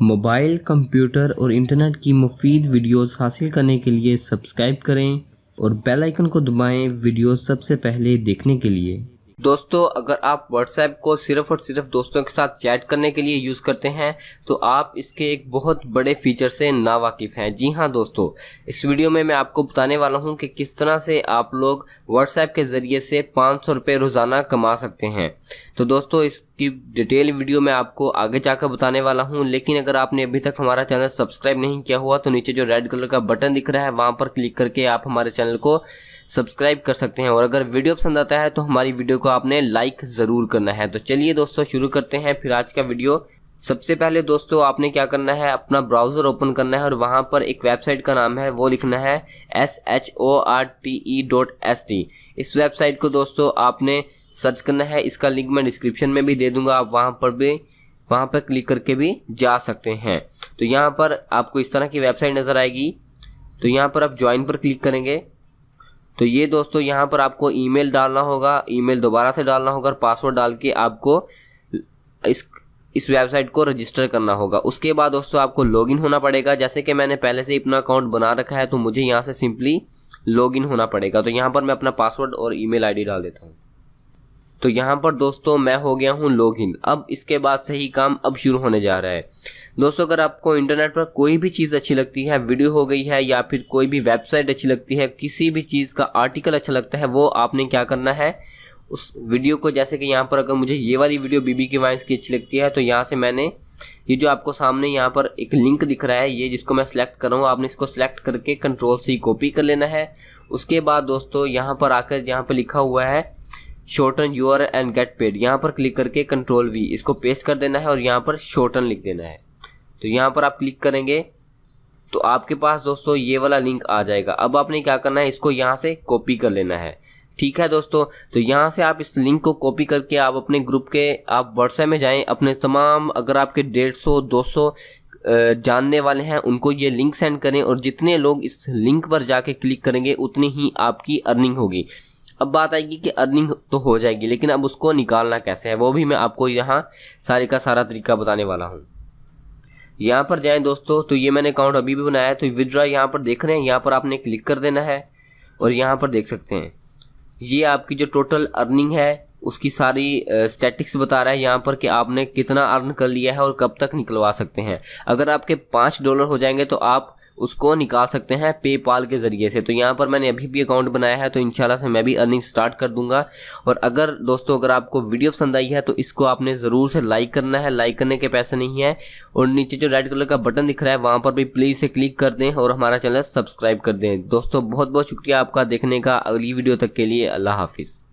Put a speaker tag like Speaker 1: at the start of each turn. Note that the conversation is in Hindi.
Speaker 1: मोबाइल, कंप्यूटर और इंटरनेट की मुफीद वीडियोस हासिल करने के लिए सब्सक्राइब करें और बेल आइकन को दबाएं वीडियोस सबसे पहले देखने के लिए।
Speaker 2: दोस्तों, अगर आप WhatsApp को सिर्फ और सिर्फ दोस्तों के साथ चैट करने के लिए यूज़ करते हैं तो आप इसके एक बहुत बड़े फीचर से नावाकिफ़ हैं। जी हाँ दोस्तों, इस वीडियो में मैं आपको बताने वाला हूं कि किस तरह से आप लोग WhatsApp के ज़रिए से 500 रुपये रोज़ाना कमा सकते हैं। तो दोस्तों, इसकी डिटेल वीडियो मैं आपको आगे जाकर बताने वाला हूं, लेकिन अगर आपने अभी तक हमारा चैनल सब्सक्राइब नहीं किया हुआ तो नीचे जो रेड कलर का बटन दिख रहा है वहाँ पर क्लिक करके आप हमारे चैनल को सब्सक्राइब कर सकते हैं। और अगर वीडियो पसंद आता है तो हमारी वीडियो को आपने लाइक ज़रूर करना है। तो चलिए दोस्तों, शुरू करते हैं फिर आज का वीडियो। सबसे पहले दोस्तों आपने क्या करना है, अपना ब्राउज़र ओपन करना है और वहाँ पर एक वेबसाइट का नाम है वो लिखना है shorte.st। इस वेबसाइट को दोस्तों आपने सर्च करना है। इसका लिंक मैं डिस्क्रिप्शन में भी दे दूंगा, आप वहाँ पर क्लिक करके भी जा सकते हैं। तो यहाँ पर आपको इस तरह की वेबसाइट नज़र आएगी। तो यहाँ पर आप ज्वाइन पर क्लिक करेंगे तो ये दोस्तों यहाँ पर आपको ईमेल डालना होगा, ईमेल दोबारा से डालना होगा और पासवर्ड डाल के आपको इस वेबसाइट को रजिस्टर करना होगा। उसके बाद दोस्तों आपको लॉगिन होना पड़ेगा। जैसे कि मैंने पहले से अपना अकाउंट बना रखा है तो मुझे यहाँ से सिंपली लॉगिन होना पड़ेगा। तो यहाँ पर मैं अपना पासवर्ड और ईमेल आईडी डाल देता हूँ। तो यहाँ पर दोस्तों मैं हो गया हूँ लॉगिन। अब इसके बाद सही काम अब शुरू होने जा रहा है। दोस्तों, अगर आपको इंटरनेट पर कोई भी चीज़ अच्छी लगती है, वीडियो हो गई है या फिर कोई भी वेबसाइट अच्छी लगती है, किसी भी चीज़ का आर्टिकल अच्छा लगता है, वो आपने क्या करना है, उस वीडियो को, जैसे कि यहाँ पर अगर मुझे ये वाली वीडियो बीबी के वाइन्स की अच्छी लगती है तो यहाँ से मैंने ये जो आपको सामने यहाँ पर एक लिंक दिख रहा है, ये जिसको मैं सिलेक्ट कर रहा हूँ, आपने इसको सिलेक्ट करके Ctrl+C कॉपी कर लेना है। उसके बाद दोस्तों यहाँ पर आकर यहाँ पर लिखा हुआ है shorten URL and get paid, यहाँ पर क्लिक करके Ctrl+V इसको पेस्ट कर देना है और यहाँ पर शॉर्टन लिख देना है। तो यहाँ पर आप क्लिक करेंगे तो आपके पास दोस्तों ये वाला लिंक आ जाएगा। अब आपने क्या करना है, इसको यहाँ से कॉपी कर लेना है। ठीक है दोस्तों, तो यहाँ से आप इस लिंक को कॉपी करके आप अपने ग्रुप के आप WhatsApp में जाएं, अपने तमाम अगर आपके 150-200 जानने वाले हैं उनको ये लिंक सेंड करें और जितने लोग इस लिंक पर जाके क्लिक करेंगे उतनी ही आपकी अर्निंग होगी। अब बात आएगी कि अर्निंग तो हो जाएगी, लेकिन अब उसको निकालना कैसे है वो भी मैं आपको यहाँ सारे का सारा तरीका बताने वाला हूँ। यहाँ पर जाएं दोस्तों, तो ये मैंने अकाउंट अभी भी बनाया है। तो विथड्रॉ यहाँ पर देख रहे हैं, यहाँ पर आपने क्लिक कर देना है और यहाँ पर देख सकते हैं ये आपकी जो टोटल अर्निंग है उसकी सारी स्टैटिक्स बता रहा है यहाँ पर कि आपने कितना अर्न कर लिया है और कब तक निकलवा सकते हैं। अगर आपके $5 हो जाएंगे तो आप उसको निकाल सकते हैं पेपाल के ज़रिए से। तो यहाँ पर मैंने अभी भी अकाउंट बनाया है तो इंशाल्लाह से मैं भी अर्निंग स्टार्ट कर दूंगा। और अगर दोस्तों अगर आपको वीडियो पसंद आई है तो इसको आपने ज़रूर से लाइक करना है, लाइक करने के पैसे नहीं है। और नीचे जो रेड कलर का बटन दिख रहा है वहाँ पर भी प्लीज़ से क्लिक कर दें और हमारा चैनल सब्सक्राइब कर दें। दोस्तों बहुत बहुत शुक्रिया आपका देखने का। अगली वीडियो तक के लिए अल्लाह हाफिज़।